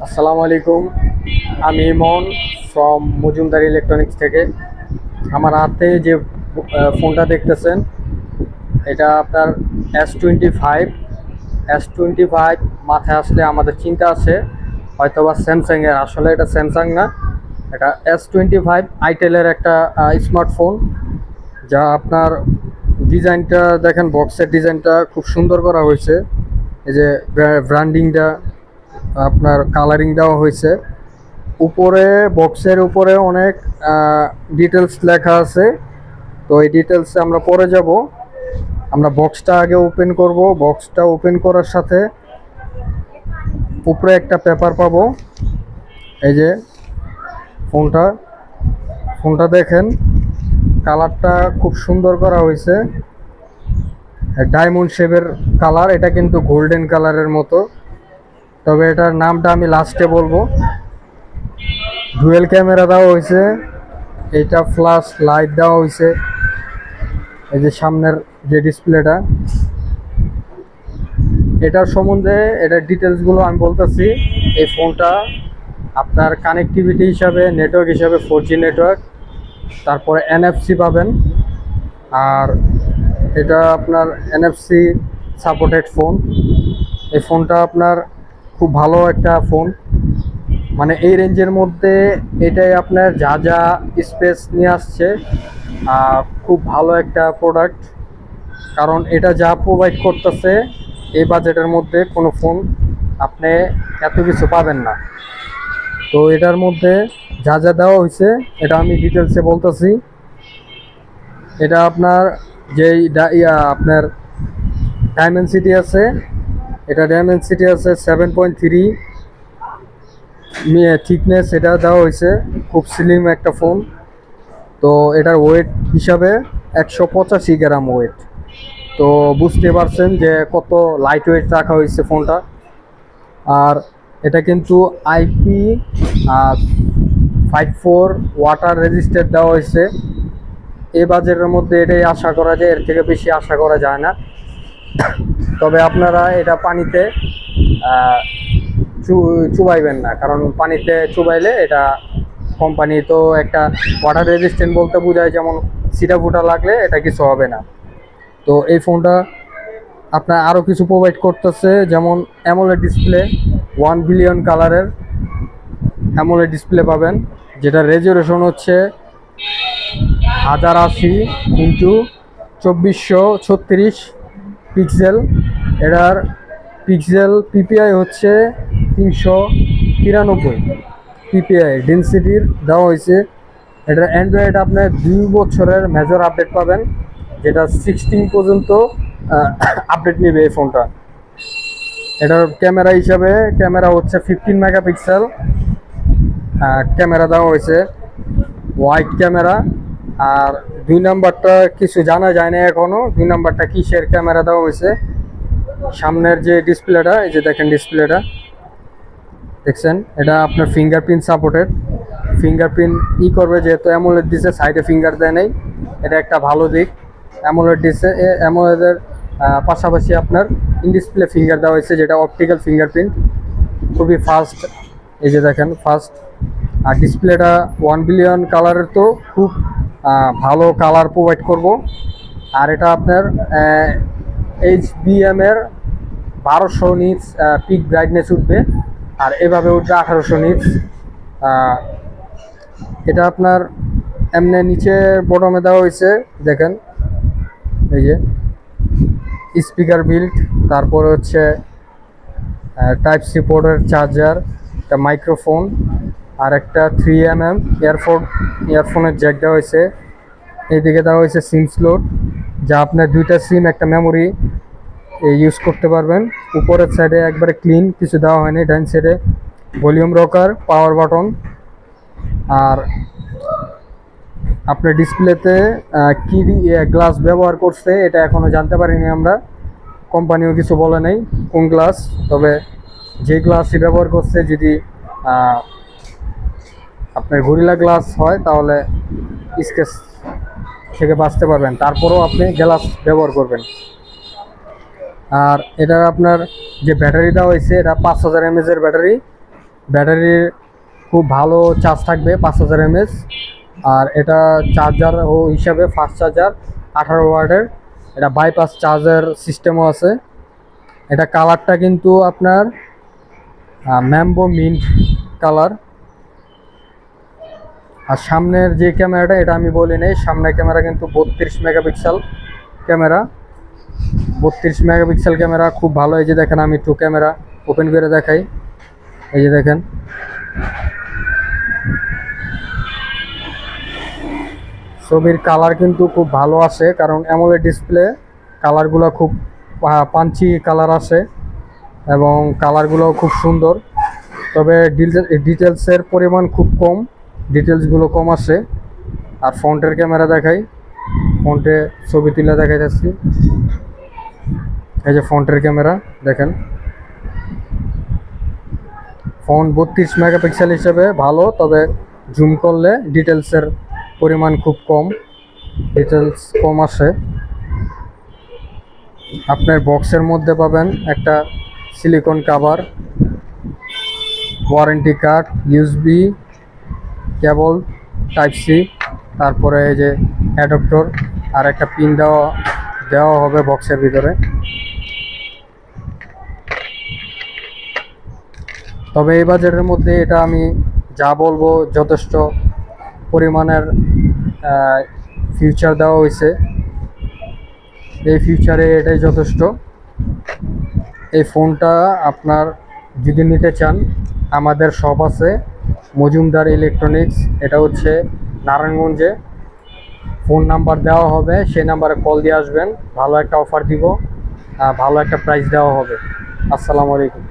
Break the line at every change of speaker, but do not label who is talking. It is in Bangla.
আসসালামু আলাইকুম। আমি ইমন ফ্রম মজুমদার ইলেকট্রনিক্স থেকে। আমার হাতে যে ফোনটা দেখতেছেন, এটা আপনার S25। S25 মাথায় আসলে আমাদের চিন্তা আছে হয়তোবা স্যামসাংয়ের, আসলে এটা স্যামসাং না, এটা S25 আইটেলের একটা স্মার্টফোন। যা আপনার ডিজাইনটা দেখেন, বক্সের ডিজাইনটা খুব সুন্দর করা হয়েছে। এই যে ব্র্যান্ডিংটা আপনার কালারিং দেওয়া হয়েছে উপরে, বক্সের উপরে অনেক ডিটেলস লেখা আছে। তো এই ডিটেলসে আমরা পরে যাব। আমরা বক্সটা আগে ওপেন করব। বক্সটা ওপেন করার সাথে উপরে একটা পেপার পাবো। এই যে ফোনটা ফোনটা দেখেন, কালারটা খুব সুন্দর করা হয়েছে, ডায়মন্ড শেপের কালার। এটা কিন্তু গোল্ডেন কালারের মতো, তবে এটার নামটা আমি লাস্টে বলবো। ডুয়েল ক্যামেরা দেওয়া হয়েছে, এইটা ফ্ল্যাশ লাইট দেওয়া হয়েছে। এই যে সামনের যে ডিসপ্লেটা, এটার সম্বন্ধে এটার ডিটেলসগুলো আমি বলতেছি। এই ফোনটা আপনার কানেক্টিভিটি হিসাবে, নেটওয়ার্ক হিসাবে 4G নেটওয়ার্ক, তারপরে NFC পাবেন। আর এটা আপনার NFC সাপোর্টেড ফোন। এই ফোনটা আপনার খুব ভালো একটা ফোন, মানে এই রেঞ্জের মধ্যে এটাই আপনার যা যা স্পেস নিয়ে আসছে, খুব ভালো একটা প্রোডাক্ট। কারণ এটা যা প্রোভাইড করতেছে এই বাজেটের মধ্যে কোনো ফোন আপনি এত কিছু পাবেন না। তো এটার মধ্যে যা যা দেওয়া হয়েছে এটা আমি ডিটেলসে বলতেছি। এটা আপনার যেই আপনার ডায়মেনসিটি আছে, এটা ডায়মেনসিটি আছে 7.3 থিকনেস, এটা দেওয়া হয়েছে। খুব স্লিম একটা ফোন। তো এটার ওয়েট হিসাবে 185 গ্রাম ওয়েট। তো বুঝতে পারছেন যে কত লাইট ওয়েট রাখা হয়েছে ফোনটা। আর এটা কিন্তু IP54 ওয়াটার রেজিস্টার দেওয়া হয়েছে। এই বাজেটের মধ্যে এটাই আশা করা যায়, এর থেকে বেশি আশা করা যায় না। তবে আপনারা এটা পানিতে চুবাইবেন না, কারণ পানিতে চুবাইলে এটা কোম্পানি তো একটা ওয়াটার রেজিস্ট্যান্ট বলতে বোঝায়, যেমন সিটা ফুটা লাগলে এটা কিছু হবে না। তো এই ফোনটা আপনার আরও কিছু প্রোভাইড করতেছে, যেমন অ্যামোলেড ডিসপ্লে, 1 বিলিয়ন কালারের অ্যামোলেড ডিসপ্লে পাবেন, যেটা রেজুলেশন হচ্ছে 1080x2436 পিক্সেল। এটার পিক্সেল পিপিআই হচ্ছে 393 পিপিআই ডেন্সিটির দেওয়া হয়েছে। এটা অ্যান্ড্রয়েড আপনার 2 বছরের মেজর আপডেট পাবেন, যেটা 16 পর্যন্ত আপডেট নেবে এই ফোনটা। এটার ক্যামেরা হিসাবে ক্যামেরা হচ্ছে 15 মেগাপিক্সেল ক্যামেরা দেওয়া হয়েছে, ওয়াইড ক্যামেরা। আর 2 নাম্বারটা কিছু জানা যায় না এখনও, 2 নাম্বারটা কিসের ক্যামেরা দেওয়া হয়েছে। সামনের যে ডিসপ্লেটা, এই যে দেখেন ডিসপ্লেটা দেখছেন, এটা আপনার ফিঙ্গারপ্রিন্ট সাপোর্টেড। ফিঙ্গারপ্রিন্ট করবে, যেহেতু অ্যামোলেড দিছে, সাইডে ফিঙ্গার দেয় নেই, এটা একটা ভালো দিক। অ্যামোলেড দিছে, অ্যামোলেডের পাশাপাশি আপনার ইন ডিসপ্লে ফিঙ্গার দেওয়া হয়েছে, যেটা অপটিক্যাল ফিঙ্গারপ্রিন্ট, খুবই ফাস্ট। এই যে দেখেন ফাস্ট। আর ডিসপ্লেটা 1 বিলিয়ন কালারের, তো খুব ভালো কালার প্রোভাইড করব। আর এটা আপনার HBM এর 1200 নিটস পিক ব্রাইটনেস উঠবে, আর এভাবে উঠবে 1800 নিটস। এটা আপনার এমনি নিচে বটমে দেওয়া হয়েছে, দেখেন এই যে স্পিকার বিল্ড, তারপরে হচ্ছে টাইপ সি পোর্টের চার্জার, একটা মাইক্রোফোন, আর একটা 3mm ইয়ারফোনের জ্যাক দেওয়া হয়েছে। এইদিকে দেওয়া হয়েছে সিম স্লট, যা আপনার 2টা সিম একটা মেমোরি ইউজ করতে পারবেন। উপরের সাইডে একবারে ক্লিন, কিছু দেওয়া হয়নি। ডাইন সাইডে ভলিউম রকার, পাওয়ার বাটন। আর আপনার ডিসপ্লেতে কি গ্লাস ব্যবহার করছে এটা এখনও জানতে পারিনি আমরা, কোম্পানিও কিছু বলে নেই কোন গ্লাস। তবে যে গ্লাসই ব্যবহার করছে, যদি আপনার গরিলা গ্লাস হয় তাহলে স্কেচ থেকে বাঁচতে পারবেন, তারপরেও আপনি গ্লাস ব্যবহার করবেন। আর এটা আপনার যে ব্যাটারি দেওয়া হয়েছে, এটা 5000 mAh ব্যাটারি। ব্যাটারির খুব ভালো চার্জ থাকবে 5000 mAh। আর এটা চার্জার ও হিসাবে ফাস্ট চার্জার 18 ওয়াটের, এটা বাইপাস চার্জার সিস্টেমও আছে। এটা কালারটা কিন্তু আপনার ম্যাম্বো মিন্ট কালার। আর সামনের যে ক্যামেরাটা এটা আমি বলি নেই, সামনের ক্যামেরা কিন্তু 32 মেগাপিক্সেল ক্যামেরা। 32 মেগাপিক্সেল ক্যামেরা খুব ভালো। এই যে দেখেন, আমি একটু ক্যামেরা ওপেন করে দেখাই। এই যে দেখেন, ছবির কালার কিন্তু খুব ভালো আসে, কারণ অ্যামোলেড ডিসপ্লে কালারগুলো খুব পাঞ্চি কালার আসে এবং কালারগুলোও খুব সুন্দর। তবে ডিটেলসের পরিমাণ খুব কম, ডিটেলসগুলো কম আসে। আর ফ্রন্টের ক্যামেরা দেখাই, ফ্রন্টে ছবি তুলে দেখাই যাচ্ছি। এই যে ফ্রন্টের ক্যামেরা দেখেন, ফ্রন্ট 32 মেগাপিক্সেল হিসেবে ভালো, তবে জুম করলে ডিটেলসের পরিমাণ খুব কম, ডিটেলস কম আসে। আপনার বক্সের মধ্যে পাবেন একটা silicon cover, warranty card, USB cable type C, তারপরে এই যে অ্যাডাপ্টর আর একটা পিন দেওয়া হবে বক্সের ভিতরে। তবে এই বাজেটের মধ্যে এটা আমি যা বলবো যথেষ্ট পরিমাণের ফিউচার দেওয়া হয়েছে। এই ফিউচারে এটাই যথেষ্ট। এই ফোনটা আপনার যদি নিতে চান, আমাদের শপ আছে মজুমদার ইলেকট্রনিক্স, এটা হচ্ছে নারায়ণগঞ্জে। ফোন নাম্বার দেওয়া হবে, সেই নাম্বারে কল দিয়ে আসবেন, ভালো একটা অফার দিব, ভালো একটা প্রাইস দেওয়া হবে। আসসালামু আলাইকুম।